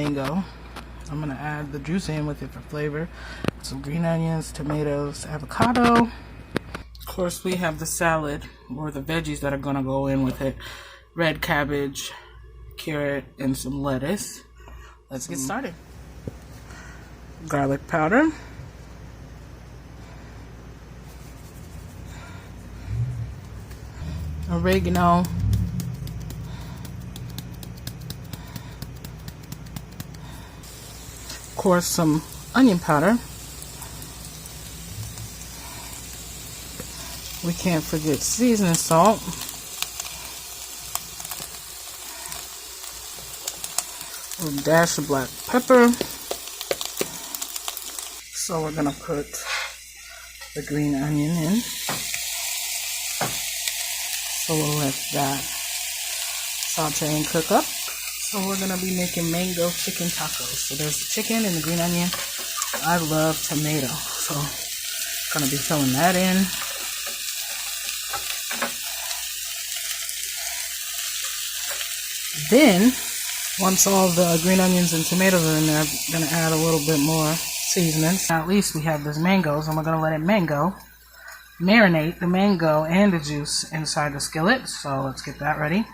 mango. I'm gonna add the juice in with it for flavor. Some green onions, tomatoes, avocado. Of course, we have the salad or the veggies that are gonna go in with it. Red cabbage, carrot, and some lettuce. Let's get started. Garlic powder. Oregano. Of course, some onion powder. We can't forget seasoning salt. A little dash of black pepper. So we're gonna put the green onion in. So we'll let that saute and cook up. So we're gonna be making mango chicken tacos. So there's the chicken and the green onion. I love tomato, so gonna be filling that in. Then, once all the green onions and tomatoes are in there, I'm gonna add a little bit more seasoning. Now at least we have this mangoes, and we're gonna let it marinate the mango and the juice inside the skillet. So let's get that ready.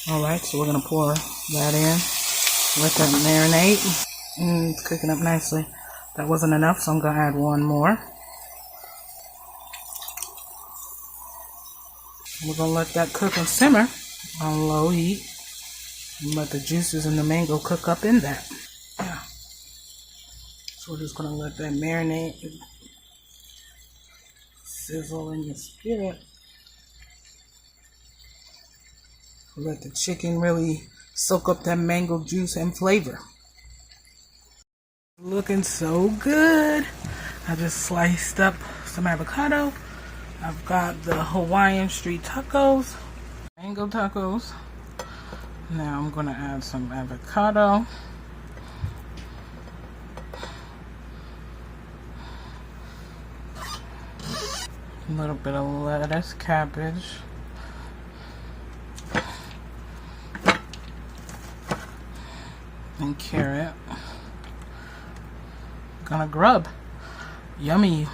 Alright, so we're gonna pour that in, let that marinate. It's cooking up nicely. That wasn't enough, so I'm gonna add one more. We're gonna let that cook and simmer on low heat and let the juices and the mango cook up in that. Yeah. So we're just gonna let that marinate, sizzle in your skillet. Let the chicken really soak up that mango juice and flavor. Looking so good. I just sliced up some avocado. I've got the Hawaiian street tacos, mango tacos. Now I'm gonna add some avocado. A little bit of lettuce, cabbage. And carrot. Gonna grub. Yummy.